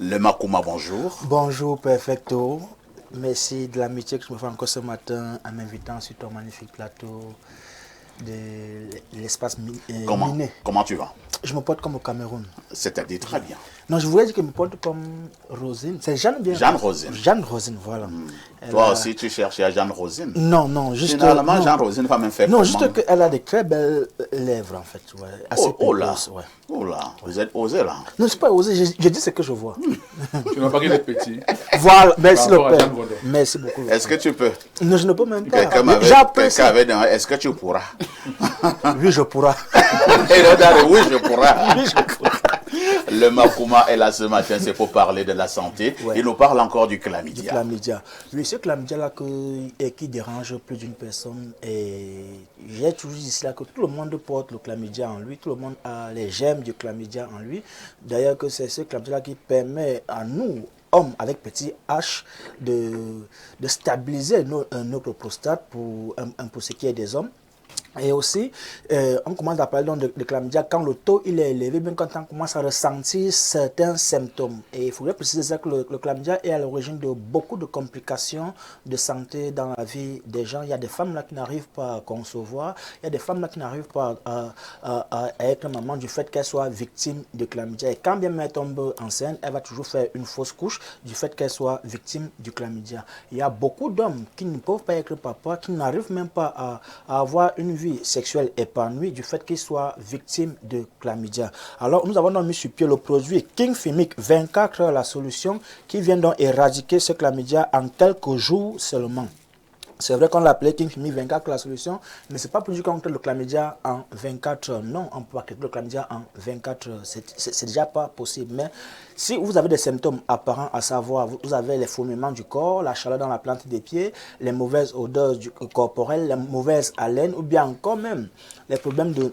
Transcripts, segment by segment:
Le Makuma, bonjour. Bonjour, perfecto. Merci de l'amitié que je me fais encore ce matin en m'invitant sur ton magnifique plateau de l'espace miné. Comment tu vas? Je me porte comme au Cameroun. C'est-à-dire très bien. Non, je voulais dire que je me porte comme Rosine. C'est Jeanne bien? Jeanne Rosine. Jeanne Rosine, voilà. Toi aussi, tu cherchais à Jeanne Rosine? Non, juste... Finalement, Jeanne Rosine va même faire non, juste qu'elle a des très belles lèvres, en fait. Ouais, assez oh là, précoces, ouais. oh là, vous êtes osé là. Non, c'est pas osé, je dis ce que je vois. Tu n'as pas qu'il est petit. Voilà, merci le Par rapport à père. Jeanne Rodin. Merci beaucoup. Est-ce que tu peux? Non, je ne peux même pas. Quelqu'un avait demandé, est-ce que tu pourras? Oui, je pourrai. Et là, oui, je pourrai. Oui, je pourrai. Le Makuma est là ce matin, c'est pour parler de la santé. Ouais. Il nous parle encore du chlamydia. Du chlamydia. Oui, ce chlamydia-là qui dérange plus d'une personne. Et j'ai toujours dit cela que tout le monde porte le chlamydia en lui. Tout le monde a les germes du chlamydia en lui. D'ailleurs, que c'est ce chlamydia-là qui permet à nous, hommes avec petit H, de stabiliser notre prostate pour ce qui est des hommes. Et aussi, on commence à parler donc de chlamydia quand le taux il est élevé, bien quand on commence à ressentir certains symptômes. Et il faudrait préciser ça que le chlamydia est à l'origine de beaucoup de complications de santé dans la vie des gens. Il y a des femmes là qui n'arrivent pas à concevoir, il y a des femmes là qui n'arrivent pas à être maman du fait qu'elles soient victimes de chlamydia. Et quand bien même elle tombe enceinte, elle va toujours faire une fausse couche du fait qu'elle soit victime du chlamydia. Il y a beaucoup d'hommes qui ne peuvent pas être papa, qui n'arrivent même pas à avoir une vie sexuelle épanouie du fait qu'ils soient victimes de chlamydia. Alors, nous avons donc mis sur pied le produit King Fimic 24 heures, la solution qui vient donc éradiquer ce chlamydia en quelques jours seulement. C'est vrai qu'on l'appelait King Fimic 24 la solution, mais ce n'est pas pour dire qu'on traite le chlamydia en 24 heures. Non, on ne peut pas traiter le chlamydia en 24 heures. C'est déjà pas possible. Mais si vous avez des symptômes apparents, à savoir, vous avez les fourmillements du corps, la chaleur dans la plante des pieds, les mauvaises odeurs corporelles, les mauvaises haleines, ou bien encore même les problèmes de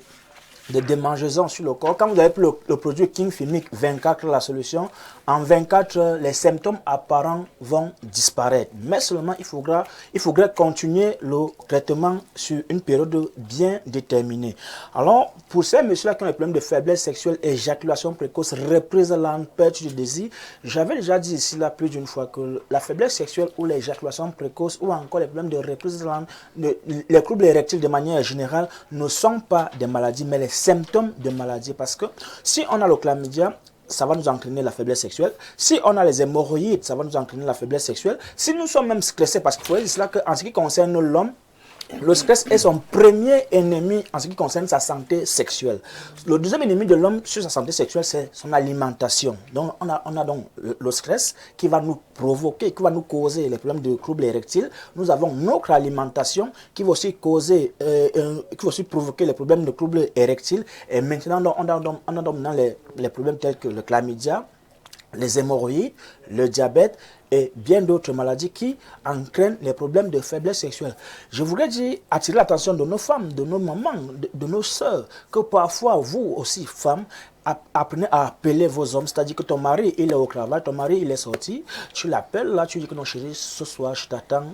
démangeaisons sur le corps. Quand vous avez pris le produit King Fimic 24, la solution, en 24 heures, les symptômes apparents vont disparaître. Mais seulement, il faudrait continuer le traitement sur une période bien déterminée. Alors, pour ces messieurs-là qui ont des problèmes de faiblesse sexuelle, éjaculation précoce, reprise lente, perte du désir, j'avais déjà dit ici là plus d'une fois que la faiblesse sexuelle ou l'éjaculation précoce ou encore les problèmes de reprise lente, les troubles érectiles de manière générale ne sont pas des maladies, mais les symptômes de maladie. Parce que si on a le chlamydia, ça va nous entraîner la faiblesse sexuelle. Si on a les hémorroïdes, ça va nous entraîner la faiblesse sexuelle. Si nous sommes même stressés, parce qu'il faut dire cela qu'en ce qui concerne l'homme, le stress est son premier ennemi en ce qui concerne sa santé sexuelle. Le deuxième ennemi de l'homme sur sa santé sexuelle, c'est son alimentation. Donc, on a donc le stress qui va nous provoquer, qui va nous causer les problèmes de troubles érectiles. Nous avons notre alimentation qui va aussi causer, qui va aussi provoquer les problèmes de troubles érectiles. Et maintenant, on a donc les problèmes tels que le chlamydia, les hémorroïdes, le diabète et bien d'autres maladies qui entraînent les problèmes de faiblesse sexuelle. Je voudrais attirer l'attention de nos femmes, de nos mamans, de nos sœurs, que parfois vous aussi, femmes, apprenez à appeler vos hommes, c'est-à-dire que ton mari il est au travail, ton mari il est sorti, tu l'appelles là, tu dis que non chérie, ce soir je t'attends.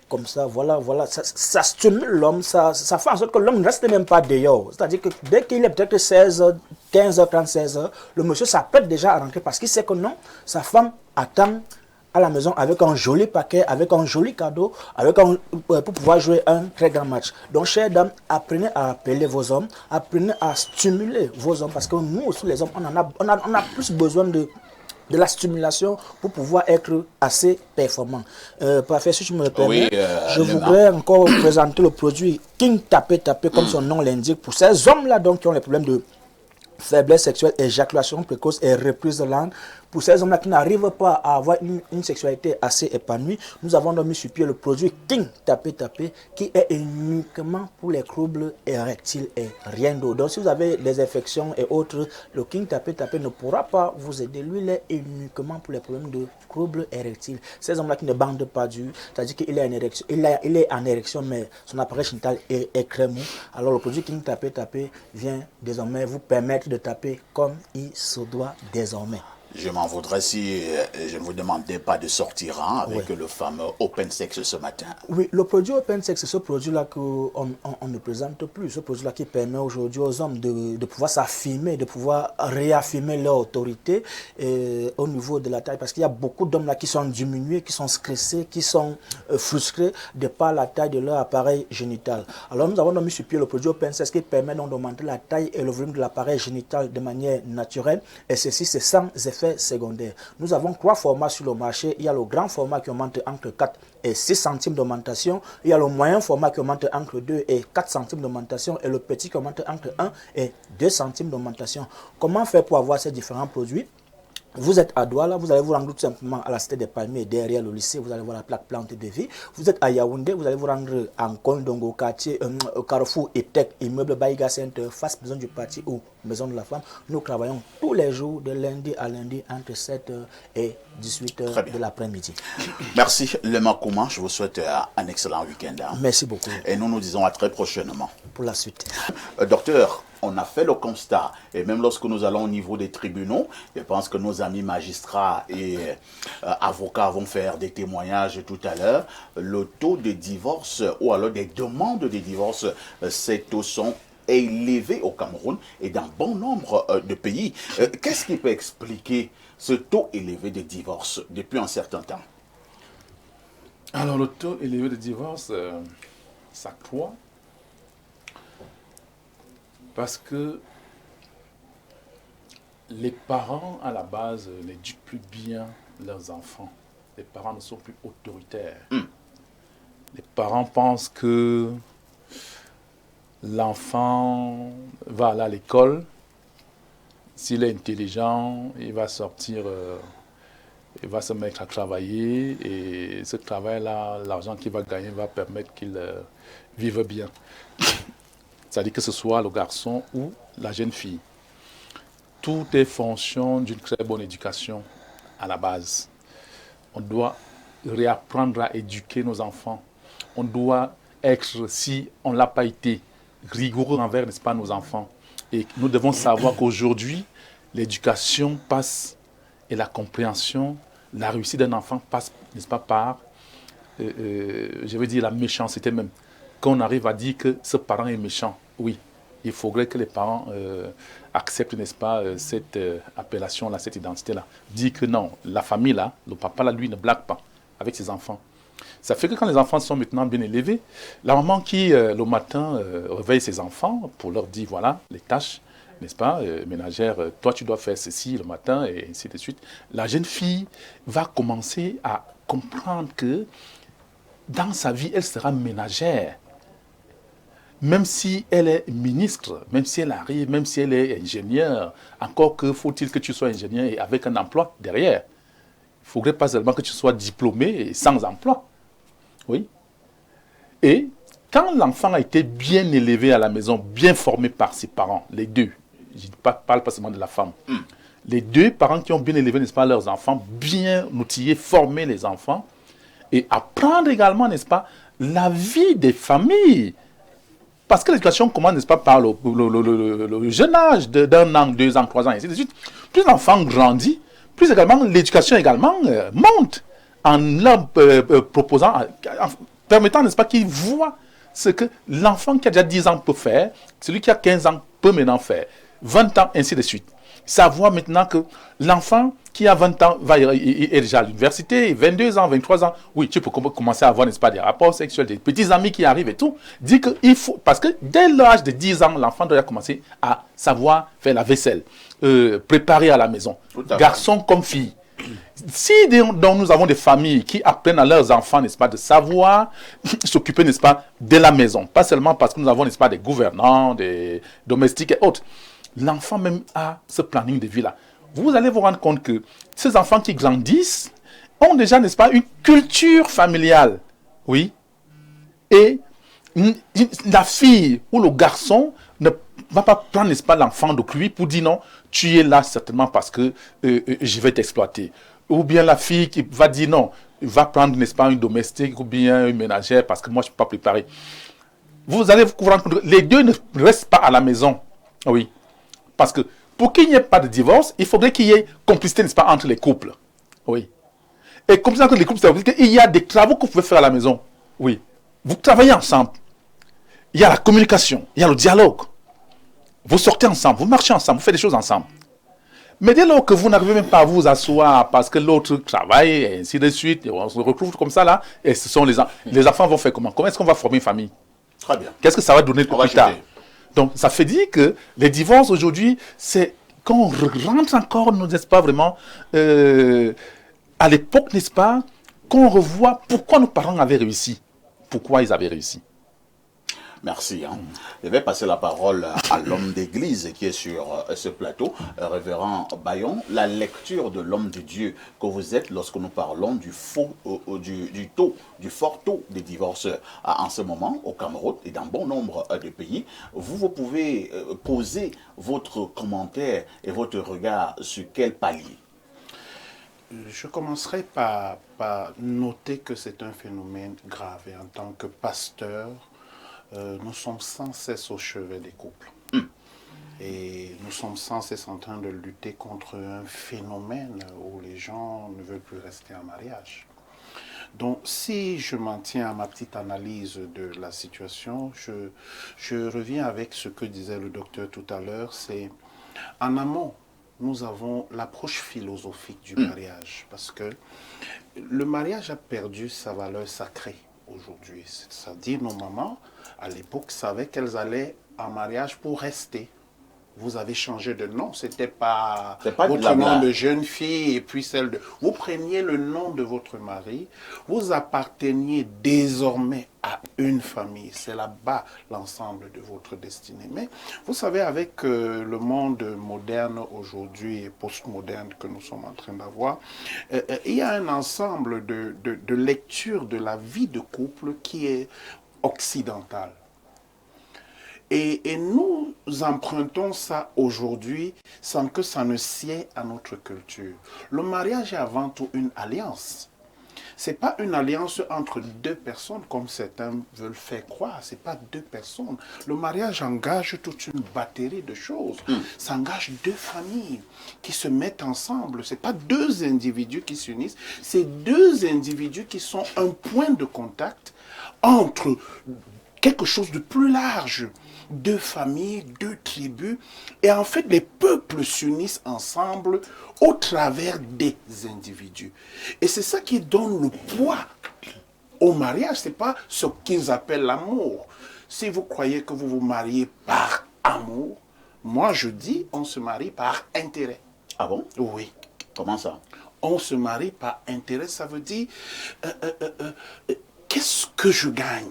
Comme ça, voilà, ça stimule l'homme, ça fait en sorte que l'homme ne reste même pas dehors. C'est-à-dire que dès qu'il est peut-être 16h, 15h30, 16h, le monsieur s'apprête déjà à rentrer parce qu'il sait que non, sa femme attend à la maison avec un joli paquet, avec un joli cadeau, pour pouvoir jouer un très grand match. Donc, chères dames, apprenez à appeler vos hommes, apprenez à stimuler vos hommes parce que nous aussi, les hommes, on a plus besoin de la stimulation pour pouvoir être assez performant. Parfait, si tu me le permets, je voudrais encore présenter le produit King Tapé Tapé, comme son nom l'indique, pour ces hommes-là donc qui ont les problèmes de faiblesse sexuelle, éjaculation précoce et reprise lente. Pour ces hommes-là qui n'arrivent pas à avoir une sexualité assez épanouie, nous avons donc mis sur pied le produit King Tapé Tapé qui est uniquement pour les troubles érectiles et rien d'autre. Donc si vous avez des infections et autres, le King Tapé Tapé ne pourra pas vous aider. Lui, il est uniquement pour les problèmes de troubles érectiles. Ces hommes-là qui ne bandent pas du, c'est-à-dire qu'il est en érection, il est en érection, mais son appareil génital est très mou. Alors le produit King Tapé Tapé vient désormais vous permettre de taper comme il se doit désormais. Je m'en voudrais si je ne vous demandais pas de sortir avec le fameux Open Sex ce matin. Oui, le produit Open Sex, c'est ce produit-là qu'on ne présente plus. Ce produit-là qui permet aujourd'hui aux hommes de pouvoir s'affirmer, de pouvoir réaffirmer leur autorité au niveau de la taille. Parce qu'il y a beaucoup d'hommes là qui sont diminués, qui sont stressés, qui sont frustrés de par la taille de leur appareil génital. Alors nous avons mis sur pied le produit Open Sex qui permet donc d'augmenter la taille et le volume de l'appareil génital de manière naturelle. Et ceci, c'est sans effet secondaire. Nous avons 3 formats sur le marché. Il y a le grand format qui augmente entre 4 et 6 centimes d'augmentation. Il y a le moyen format qui augmente entre 2 et 4 centimes d'augmentation et le petit qui augmente entre 1 et 2 centimes d'augmentation. Comment faire pour avoir ces différents produits? Vous êtes à Douala, vous allez vous rendre tout simplement à la Cité des Palmiers, derrière le lycée, vous allez voir la plaque plante de vie. Vous êtes à Yaoundé, vous allez vous rendre en Kondongo, quartier, Carrefour et Tech, immeuble Baïga Center, face maison du parti ou maison de la femme. Nous travaillons tous les jours, de lundi à lundi, entre 7h et 18h de l'après-midi. Merci, le Makouma. Je vous souhaite un excellent week-end. Merci beaucoup. Et nous nous disons à très prochainement. Pour la suite. Docteur, on a fait le constat, et même lorsque nous allons au niveau des tribunaux, je pense que nos amis magistrats et avocats vont faire des témoignages tout à l'heure, le taux de divorce, ou alors des demandes de divorce, ces taux sont élevés au Cameroun et dans bon nombre de pays. Qu'est-ce qui peut expliquer ce taux élevé de divorce depuis un certain temps? Alors, le taux élevé de divorce, ça croît. Parce que les parents, à la base, n'éduquent plus bien leurs enfants. Les parents ne sont plus autoritaires. Les parents pensent que l'enfant va aller à l'école. S'il est intelligent, il va sortir, il va se mettre à travailler. Et ce travail-là, l'argent qu'il va gagner va permettre qu'il vive bien. C'est-à-dire que ce soit le garçon ou la jeune fille. Tout est fonction d'une très bonne éducation à la base. On doit réapprendre à éduquer nos enfants. On doit être, si on ne l'a pas été, rigoureux envers, n'est-ce pas, nos enfants. Et nous devons savoir qu'aujourd'hui, l'éducation passe et la compréhension, la réussite d'un enfant passe, n'est-ce pas, par, je veux dire, la méchanceté même. Quand on arrive à dire que ce parent est méchant, oui, il faudrait que les parents acceptent, n'est-ce pas, cette appellation-là, cette identité-là. Dire que non, la famille-là, le papa-là, lui, ne blague pas avec ses enfants. Ça fait que quand les enfants sont maintenant bien élevés, la maman qui, le matin, réveille ses enfants pour leur dire, voilà, les tâches, n'est-ce pas, ménagères, toi, tu dois faire ceci le matin, et ainsi de suite. La jeune fille va commencer à comprendre que dans sa vie, elle sera ménagère. Même si elle est ministre, même si elle arrive, même si elle est ingénieure, encore que faut-il que tu sois ingénieur et avec un emploi derrière. Il ne faudrait pas seulement que tu sois diplômé et sans emploi. Oui. Et quand l'enfant a été bien élevé à la maison, bien formé par ses parents, les deux, je ne parle pas seulement de la femme, les deux parents qui ont bien élevé, n'est-ce pas, leurs enfants, bien outillés, former les enfants, et apprendre également, n'est-ce pas, la vie des familles. Parce que l'éducation commence, n'est-ce pas, par le jeune âge d'un an, 2 ans, 3 ans, et ainsi de suite. Plus l'enfant grandit, plus également l'éducation également monte en leur proposant, en permettant, n'est-ce pas, qu'il voit ce que l'enfant qui a déjà 10 ans peut faire, celui qui a 15 ans peut maintenant faire, 20 ans, ainsi de suite. Savoir maintenant que l'enfant qui a 20 ans est déjà à l'université, 22 ans, 23 ans, oui, tu peux commencer à avoir, n'est-ce pas, des rapports sexuels, des petits amis qui arrivent et tout. Dit que il faut, parce que dès l'âge de 10 ans, l'enfant doit commencer à savoir faire la vaisselle, préparer à la maison, garçon comme fille. Si donc nous avons des familles qui apprennent à leurs enfants, n'est-ce pas, de savoir s'occuper, n'est-ce pas, de la maison, pas seulement parce que nous avons, n'est-ce pas, des gouvernants, des domestiques et autres. L'enfant même a ce planning de vie-là. Vous allez vous rendre compte que ces enfants qui grandissent ont déjà, n'est-ce pas, une culture familiale. Oui. Et la fille ou le garçon ne va pas prendre, n'est-ce pas, l'enfant de lui pour dire non, tu es là certainement parce que je vais t'exploiter. Ou bien la fille qui va dire non, va prendre, n'est-ce pas, une domestique ou bien une ménagère parce que moi je ne suis pas préparé. Vous allez vous rendre compte que les deux ne restent pas à la maison. Oui. Parce que pour qu'il n'y ait pas de divorce, il faudrait qu'il y ait complicité, n'est-ce pas, entre les couples. Oui. Et complicité entre les couples, ça veut dire qu'il y a des travaux que vous pouvez faire à la maison. Oui. Vous travaillez ensemble. Il y a la communication, il y a le dialogue. Vous sortez ensemble, vous marchez ensemble, vous faites des choses ensemble. Mais dès lors que vous n'arrivez même pas à vous asseoir parce que l'autre travaille, et ainsi de suite, et on se retrouve comme ça là, et ce sont les enfants vont faire comment? Comment est-ce qu'on va former une famille? Très bien. Qu'est-ce que ça va donner plus tard? chuter. Donc, ça fait dire que les divorces aujourd'hui, c'est quand on rentre encore, n'est-ce pas vraiment, à l'époque, n'est-ce pas, qu'on revoit pourquoi nos parents avaient réussi, pourquoi ils avaient réussi. Merci. Je vais passer la parole à l'homme d'église qui est sur ce plateau, révérend Bayon. La lecture de l'homme de Dieu que vous êtes lorsque nous parlons du fort taux de divorce en ce moment au Cameroun et dans bon nombre de pays. Vous pouvez poser votre commentaire et votre regard sur quel palier? Je commencerai par noter que c'est un phénomène grave et en tant que pasteur, nous sommes sans cesse au chevet des couples. Et nous sommes sans cesse en train de lutter contre un phénomène où les gens ne veulent plus rester en mariage. Donc, si je m'en tiens à ma petite analyse de la situation, je reviens avec ce que disait le docteur tout à l'heure, c'est en amont, nous avons l'approche philosophique du mariage, parce que le mariage a perdu sa valeur sacrée aujourd'hui. C'est-à-dire, nos mamans, à l'époque, savaient qu'elles allaient en mariage pour rester. Vous avez changé de nom, c'était pas votre nom de jeune fille et puis celle de... Vous preniez le nom de votre mari, vous apparteniez désormais à une famille. C'est là-bas l'ensemble de votre destinée. Mais vous savez, avec le monde moderne aujourd'hui et postmoderne que nous sommes en train d'avoir, il y a un ensemble de lectures de la vie de couple qui est occidentale. Et nous empruntons ça aujourd'hui sans que ça ne sied à notre culture. Le mariage est avant tout une alliance. Ce n'est pas une alliance entre deux personnes comme certains veulent faire croire. Ce n'est pas deux personnes. Le mariage engage toute une batterie de choses. Ça engage deux familles qui se mettent ensemble. Ce n'est pas deux individus qui s'unissent. C'est deux individus qui sont un point de contact entre quelque chose de plus large. Deux familles, deux tribus, et en fait les peuples s'unissent ensemble au travers des individus. Et c'est ça qui donne le poids au mariage, ce n'est pas ce qu'ils appellent l'amour. Si vous croyez que vous vous mariez par amour, moi je dis on se marie par intérêt. Ah bon? Oui. Comment ça? On se marie par intérêt, ça veut dire qu'est-ce que je gagne?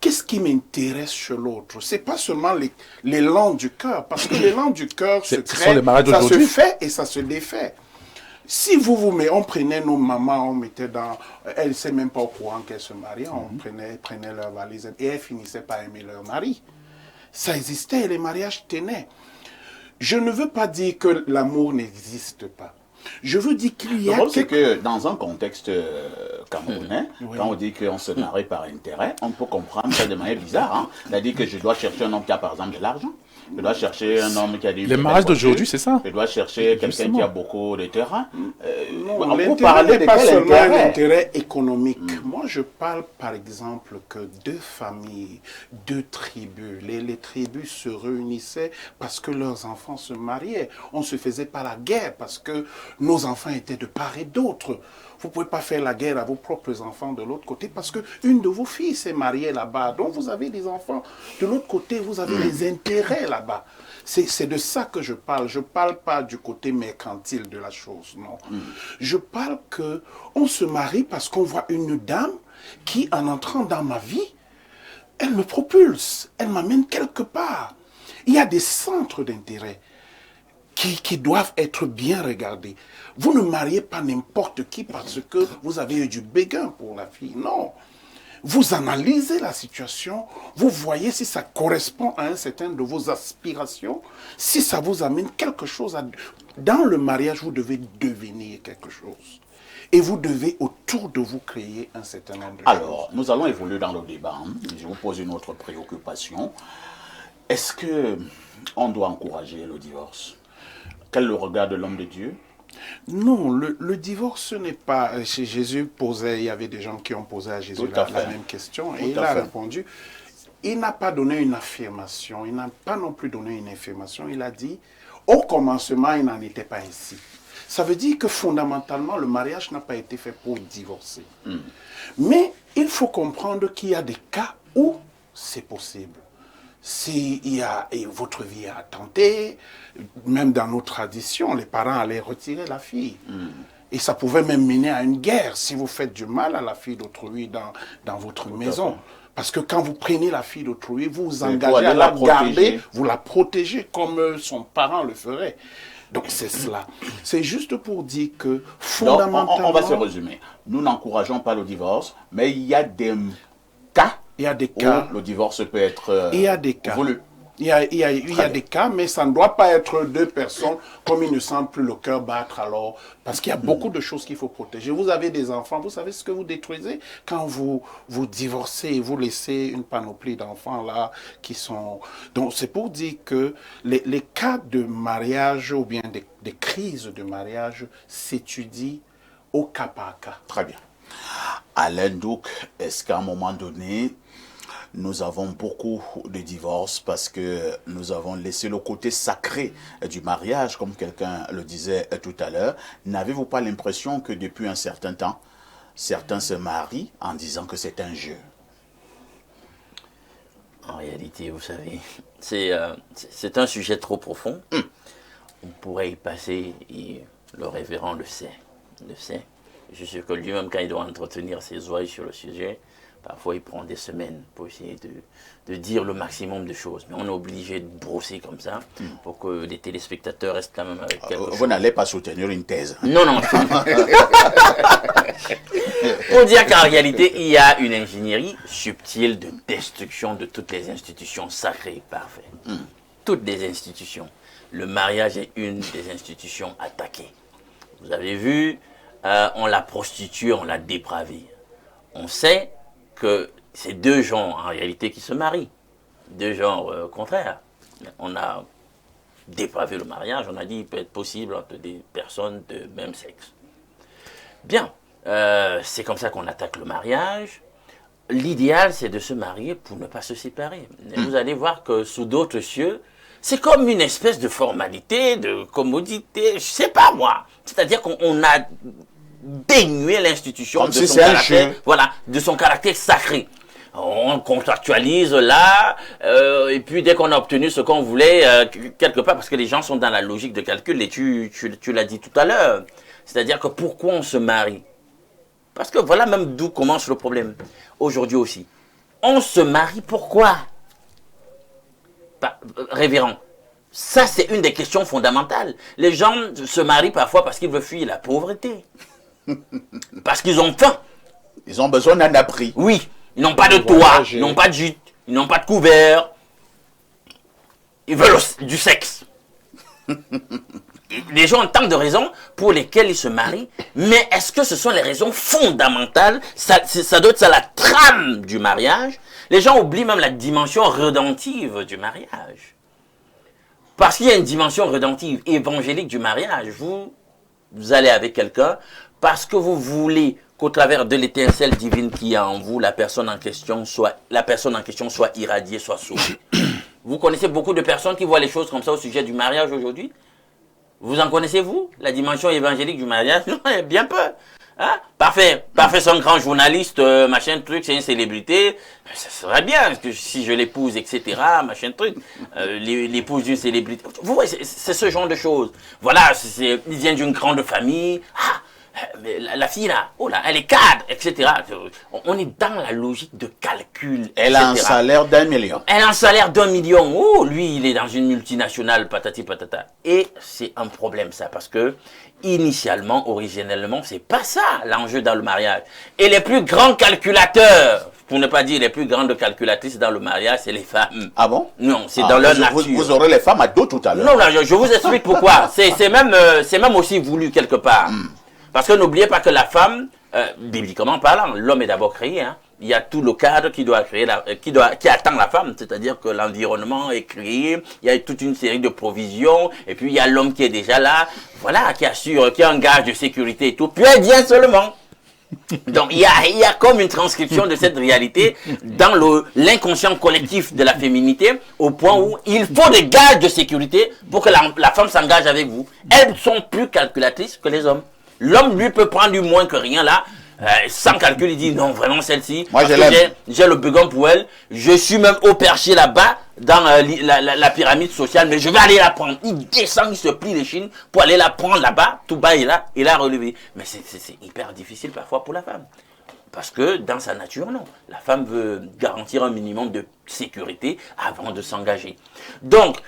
Qu'est-ce qui m'intéresse chez l'autre? Ce n'est pas seulement l'élan du cœur, parce que l'élan du cœur se crée, ça se fait et ça se défait. Si on prenait nos mamans, on mettait dans... Elles ne savaient même pas au courant qu'elles se mariaient, on prenait leur valise et elles finissaient par aimer leur mari. Ça existait et les mariages tenaient. Je ne veux pas dire que l'amour n'existe pas. Je veux dire qu'il y a... C'est que dans un contexte camerounais, quand on dit qu'on se marie par intérêt, on peut comprendre ça de manière bizarre. Hein? C'est-à-dire que je dois chercher un homme qui a par exemple de l'argent. Je dois chercher un homme qui a des... Les mariages d'aujourd'hui, c'est ça. Je dois chercher quelqu'un qui a beaucoup de terrain. Non, l'intérêt n'est pas seulement un intérêt économique. Moi, je parle par exemple que deux familles, deux tribus, les tribus se réunissaient parce que leurs enfants se mariaient. On ne se faisait pas la guerre parce que nos enfants étaient de part et d'autre. Vous ne pouvez pas faire la guerre à vos propres enfants de l'autre côté parce qu'une de vos filles s'est mariée là-bas. Donc vous avez des enfants. De l'autre côté, vous avez des intérêts là-bas. C'est de ça que je parle. Je ne parle pas du côté mercantile de la chose, non. Je parle qu'on se marie parce qu'on voit une dame qui, en entrant dans ma vie, elle me propulse, elle m'amène quelque part. Il y a des centres d'intérêt qui doivent être bien regardés. Vous ne mariez pas n'importe qui parce que vous avez eu du béguin pour la fille. Non. Vous analysez la situation, vous voyez si ça correspond à un certain de vos aspirations, si ça vous amène quelque chose à... Dans le mariage, vous devez devenir quelque chose. Et vous devez autour de vous créer un certain nombre de choses. Alors, nous allons évoluer dans le débat. Je vous pose une autre préoccupation. Est-ce qu'on doit encourager le divorce? Quel est le regard de l'homme de Dieu? Non, le divorce, ce n'est pas... Chez Jésus posait, il y avait des gens qui ont posé à Jésus la même question, et il a répondu. Il n'a pas donné une affirmation, il n'a pas non plus donné une affirmation, il a dit, au commencement, il n'en était pas ainsi. Ça veut dire que fondamentalement, le mariage n'a pas été fait pour divorcer. Mais il faut comprendre qu'il y a des cas où c'est possible. Si votre vie a tenté, même dans nos traditions, les parents allaient retirer la fille. Et ça pouvait même mener à une guerre si vous faites du mal à la fille d'autrui dans votre maison. Parce que quand vous prenez la fille d'autrui, vous vous engagez à la garder, vous la protégez comme son parent le ferait. Donc c'est cela. C'est juste pour dire que fondamentalement... Donc, on va se résumer. Nous n'encourageons pas le divorce, mais il y a des cas. Il y a des cas. Où le divorce peut être il y a des cas. voulu. Il y a des cas, mais ça ne doit pas être deux personnes comme il ne semble plus le cœur battre alors. Parce qu'il y a beaucoup de choses qu'il faut protéger. Vous avez des enfants, vous savez ce que vous détruisez quand vous divorcez et vous laissez une panoplie d'enfants là qui sont... Donc c'est pour dire que les cas de mariage ou bien des crises de mariage s'étudient au cas par cas. Très bien. Alain Douc, est-ce qu'à un moment donné, nous avons beaucoup de divorces parce que nous avons laissé le côté sacré du mariage, comme quelqu'un le disait tout à l'heure. N'avez-vous pas l'impression que depuis un certain temps, certains se marient en disant que c'est un jeu? En réalité, vous savez, c'est un sujet trop profond. On pourrait y passer, et le révérend le sait. Je suis sûr que lui-même, quand il doit entretenir ses oreilles sur le sujet, parfois il prend des semaines pour essayer de dire le maximum de choses. Mais on est obligé de brosser comme ça pour que les téléspectateurs restent quand même avec quelque chose. Vous n'allez pas soutenir une thèse. Non. Pour dire qu'en réalité, il y a une ingénierie subtile de destruction de toutes les institutions sacrées. Parfait. Toutes les institutions. Le mariage est une des institutions attaquées. Vous avez vu, on l'a prostituée, on l'a dépravée. On sait que c'est deux genres en réalité qui se marient, deux genres contraires. On a dépravé le mariage, on a dit qu'il peut être possible entre des personnes de même sexe. Bien, c'est comme ça qu'on attaque le mariage. L'idéal, c'est de se marier pour ne pas se séparer. Et vous allez voir que sous d'autres cieux, c'est comme une espèce de formalité, de commodité, je sais pas moi. C'est-à-dire qu'on a dénué l'institution de son caractère, voilà, de son caractère sacré. On contractualise là, et puis dès qu'on a obtenu ce qu'on voulait, quelque part, parce que les gens sont dans la logique de calcul, et tu l'as dit tout à l'heure, c'est-à-dire que pourquoi on se marie? Parce que voilà même d'où commence le problème. Aujourd'hui aussi, on se marie pourquoi? Révérend, ça c'est une des questions fondamentales. Les gens se marient parfois parce qu'ils veulent fuir la pauvreté. Parce qu'ils ont faim. Ils ont besoin d'un abri. Oui, ils n'ont pas de toit, ils n'ont pas de gîte, ils n'ont pas de couvert. Ils veulent du sexe. Les gens ont tant de raisons pour lesquelles ils se marient, mais est-ce que ce sont les raisons fondamentales? Ça doit être ça la trame du mariage. Les gens oublient même la dimension rédemptive du mariage. Parce qu'il y a une dimension rédemptive évangélique du mariage. Vous allez avec quelqu'un parce que vous voulez qu'au travers de l'étincelle divine qui est en vous, la personne en question soit irradiée, soit sauvée. Vous connaissez beaucoup de personnes qui voient les choses comme ça au sujet du mariage aujourd'hui? Vous en connaissez, vous? La dimension évangélique du mariage? Non, bien peu. Hein? Parfait, c'est un grand journaliste, machin truc, c'est une célébrité. Ça serait bien que si je l'épouse, etc., machin truc. L'épouse d'une célébrité. Vous voyez, c'est ce genre de choses. Voilà, il vient d'une grande famille. Ah, mais la fille là, oh là, elle est cadre, etc. On est dans la logique de calcul. Elle a un salaire d'1 million. Elle a un salaire d'1 million. Oh, lui, il est dans une multinationale, patati patata. Et c'est un problème ça, parce que initialement, originellement, c'est pas ça l'enjeu dans le mariage. Et les plus grands calculateurs, pour ne pas dire les plus grandes calculatrices dans le mariage, c'est les femmes. Ah bon? Non, c'est dans leur nature. Vous aurez les femmes à dos tout à l'heure. Non, là, je vous explique pourquoi. C'est même aussi voulu quelque part. Parce que n'oubliez pas que la femme, bibliquement parlant, l'homme est d'abord créé, hein, Il y a tout le cadre qui doit créer qui attend la femme, c'est-à-dire que l'environnement est créé, il y a toute une série de provisions, et puis il y a l'homme qui est déjà là, voilà, qui assure, qui a un gage de sécurité et tout, puis elle vient seulement. Donc il y a comme une transcription de cette réalité dans l'inconscient collectif de la féminité, au point où il faut des gages de sécurité pour que la femme s'engage avec vous. Elles sont plus calculatrices que les hommes. L'homme, lui, peut prendre du moins que rien là, sans calcul, il dit non, vraiment celle-ci, j'ai le besoin pour elle, je suis même au perché là-bas, dans la pyramide sociale, mais je vais aller la prendre. Il descend, il se plie les chines pour aller la prendre là-bas, tout bas et la relever. Mais c'est hyper difficile parfois pour la femme. Parce que dans sa nature, non. La femme veut garantir un minimum de sécurité avant de s'engager. Donc,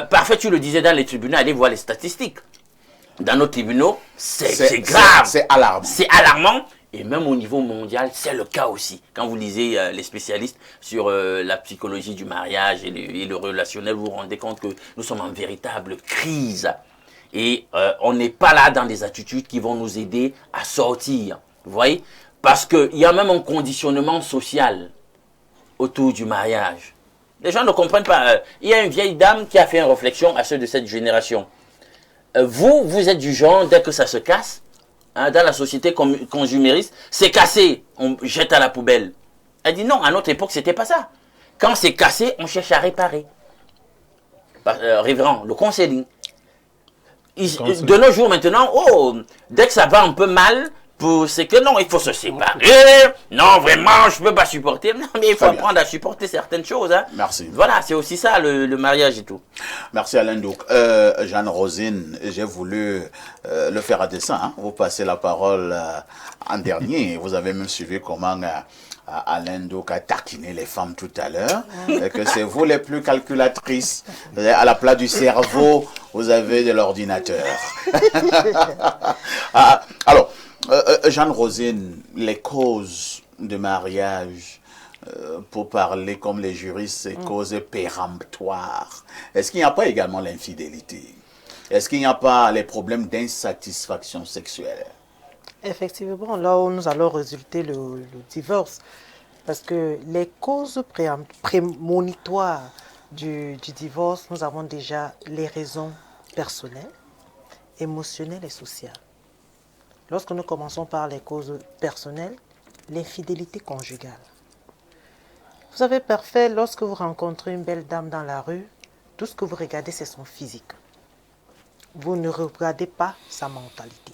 parfait, tu le disais dans les tribunaux, allez voir les statistiques. Dans nos tribunaux, c'est grave. C'est alarmant. C'est alarmant. Et même au niveau mondial, c'est le cas aussi. Quand vous lisez les spécialistes sur la psychologie du mariage et le relationnel, vous vous rendez compte que nous sommes en véritable crise. Et on n'est pas là dans des attitudes qui vont nous aider à sortir. Vous voyez? Parce qu'il y a même un conditionnement social autour du mariage. Les gens ne comprennent pas. Il y a une vieille dame qui a fait une réflexion à ceux de cette génération. Vous êtes du genre, dès que ça se casse, dans la société consumériste, c'est cassé, on jette à la poubelle. Elle dit non, à notre époque, c'était pas ça. Quand c'est cassé, on cherche à réparer. Révérend, le conseil. De nos jours maintenant, dès que ça va un peu mal, c'est que non, il faut se séparer. Non, vraiment, je ne peux pas supporter. Non, mais il faut apprendre à supporter certaines choses. Hein. Merci. Voilà, c'est aussi ça, le mariage et tout. Merci Alain Douk. Jeanne-Rosine, j'ai voulu le faire à dessein. Hein. Vous passez la parole en dernier. Vous avez même suivi comment Alain Douk a taquiné les femmes tout à l'heure. Que c'est vous les plus calculatrices. À la place du cerveau, vous avez de l'ordinateur. Alors, Jeanne-Rosine, les causes de mariage, pour parler comme les juristes, c'est causes péremptoires. Est-ce qu'il n'y a pas également l'infidélité? Est-ce qu'il n'y a pas les problèmes d'insatisfaction sexuelle? Effectivement, là où nous allons résulter le divorce, parce que les causes prémonitoires du divorce, nous avons déjà les raisons personnelles, émotionnelles et sociales. Lorsque nous commençons par les causes personnelles, l'infidélité conjugale. Vous savez, parfait, lorsque vous rencontrez une belle dame dans la rue, tout ce que vous regardez, c'est son physique. Vous ne regardez pas sa mentalité.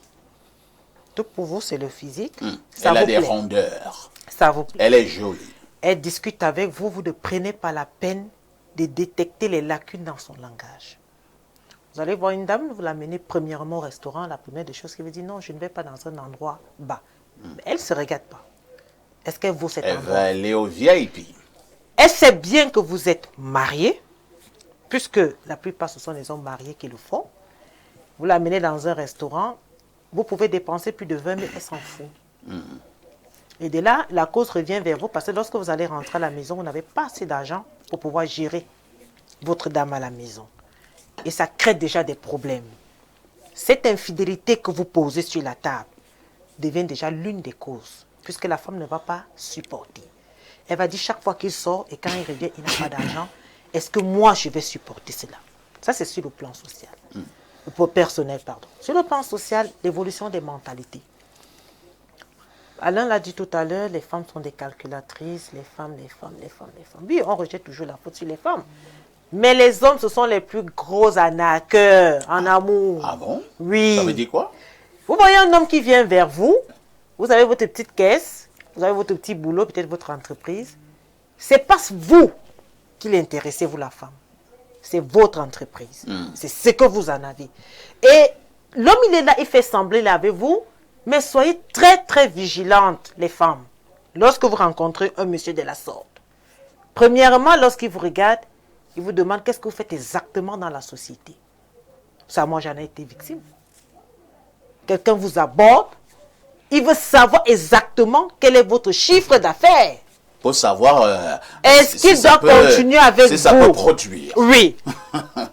Tout pour vous, c'est le physique. Elle a des rondeurs. Ça vous plaît. Elle est jolie. Elle discute avec vous, vous ne prenez pas la peine de détecter les lacunes dans son langage. Vous allez voir une dame, vous l'amenez premièrement au restaurant, la première des choses qu'elle vous dit, non, je ne vais pas dans un endroit bas. Mais elle ne se regarde pas. Est-ce qu'elle vaut cet endroit? Elle va aller au VIP. Elle sait bien que vous êtes marié, puisque la plupart ce sont les hommes mariés qui le font. Vous l'amenez dans un restaurant, vous pouvez dépenser plus de 20 000, elle s'en fout. Et de là, la cause revient vers vous, parce que lorsque vous allez rentrer à la maison, vous n'avez pas assez d'argent pour pouvoir gérer votre dame à la maison. Et ça crée déjà des problèmes. Cette infidélité que vous posez sur la table devient déjà l'une des causes, puisque la femme ne va pas supporter. Elle va dire chaque fois qu'il sort et quand il revient, il n'a pas d'argent. Est-ce que moi, je vais supporter cela? Ça, c'est sur le plan social. Personnel, pardon. Sur le plan social, l'évolution des mentalités. Alain l'a dit tout à l'heure, les femmes sont des calculatrices, les femmes. Oui, on rejette toujours la faute sur les femmes. Mais les hommes, ce sont les plus gros arnaqueurs en amour. Ah bon? Oui. Ça veut dire quoi? Vous voyez un homme qui vient vers vous, vous avez votre petite caisse, vous avez votre petit boulot, peut-être votre entreprise. C'est pas vous qui l'intéressez, vous la femme. C'est votre entreprise. C'est ce que vous en avez. Et l'homme, il est là, il fait sembler là avec vous, mais soyez très, très vigilantes, les femmes, lorsque vous rencontrez un monsieur de la sorte. Premièrement, lorsqu'il vous regarde, il vous demande qu'est-ce que vous faites exactement dans la société. Ça, moi, j'en ai été victime. Quelqu'un vous aborde, il veut savoir exactement quel est votre chiffre d'affaires. Pour savoir est-ce qu'il doit continuer avec vous. Si ça peut produire. Oui.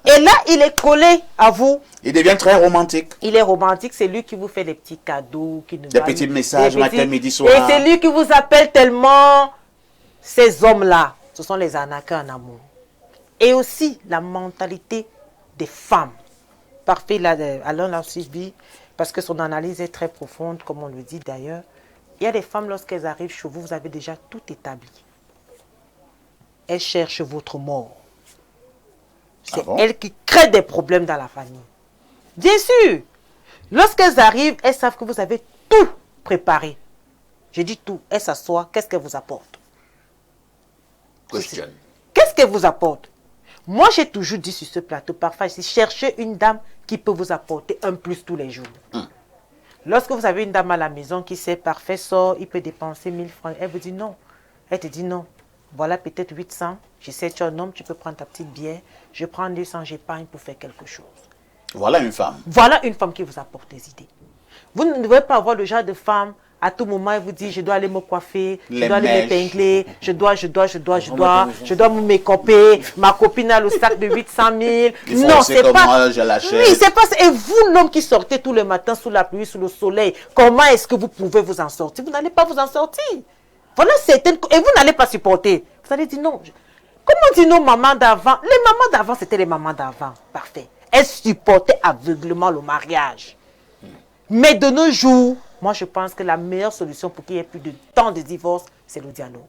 Et là, il est collé à vous. Il devient très romantique. Il est romantique, c'est lui qui vous fait des petits cadeaux. Des petits messages matin, midi, soir. Et c'est lui qui vous appelle tellement ces hommes-là, ce sont les arnaqueurs en amour. Et aussi la mentalité des femmes. Parfait, là, Alain l'a aussi dit, parce que son analyse est très profonde, comme on le dit d'ailleurs. Il y a des femmes, lorsqu'elles arrivent chez vous, vous avez déjà tout établi. Elles cherchent votre mort. C'est elles qui créent des problèmes dans la famille. Bien sûr, lorsqu'elles arrivent, elles savent que vous avez tout préparé. Je dis tout, elles s'assoient, qu'est-ce qu'elles vous apportent? Question. Qu'est-ce qu'elles vous apportent? Moi, j'ai toujours dit sur ce plateau, parfois, c'est chercher une dame qui peut vous apporter un plus tous les jours. Lorsque vous avez une dame à la maison qui sait parfait, sort, il peut dépenser 1000 francs, elle vous dit non. Elle te dit non. Voilà peut-être 800. Je sais, tu es un homme, tu peux prendre ta petite bière. Je prends 200, j'épargne pour faire quelque chose. Voilà une femme. Voilà une femme qui vous apporte des idées. Vous ne devez pas avoir le genre de femme, à tout moment, elle vous dit, je dois aller me coiffer, je dois aller m'épingler, je dois me mécoper, ma copine a le sac de 800 000. Non, c'est pas... Moi, je l'achète. Oui, c'est pas... Et vous, l'homme qui sortez tout le matin sous la pluie, sous le soleil, comment est-ce que vous pouvez vous en sortir? Vous n'allez pas vous en sortir. Voilà certaines... Et vous n'allez pas supporter. Vous allez dire non. Comment dire nos mamans d'avant? Les mamans d'avant, c'était les mamans d'avant. Parfait. Elles supportaient aveuglement le mariage. Mais de nos jours, moi je pense que la meilleure solution pour qu'il n'y ait plus de temps de divorce, c'est le dialogue.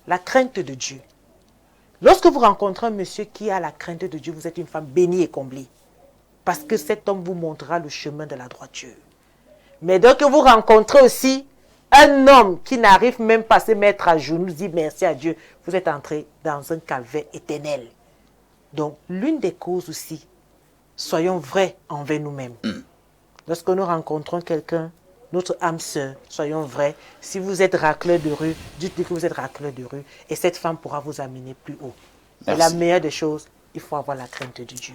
La crainte de Dieu. Lorsque vous rencontrez un monsieur qui a la crainte de Dieu, vous êtes une femme bénie et comblée. Parce que cet homme vous montrera le chemin de la droiture. Mais dès que vous rencontrez aussi un homme qui n'arrive même pas à se mettre à genoux, dit merci à Dieu, vous êtes entré dans un calvaire éternel. Donc, l'une des causes aussi, soyons vrais envers nous-mêmes. Lorsque nous rencontrons quelqu'un, notre âme sœur, soyons vrais. Si vous êtes racleur de rue, dites-lui que vous êtes racleur de rue et cette femme pourra vous amener plus haut. Et la meilleure des choses, il faut avoir la crainte de Dieu.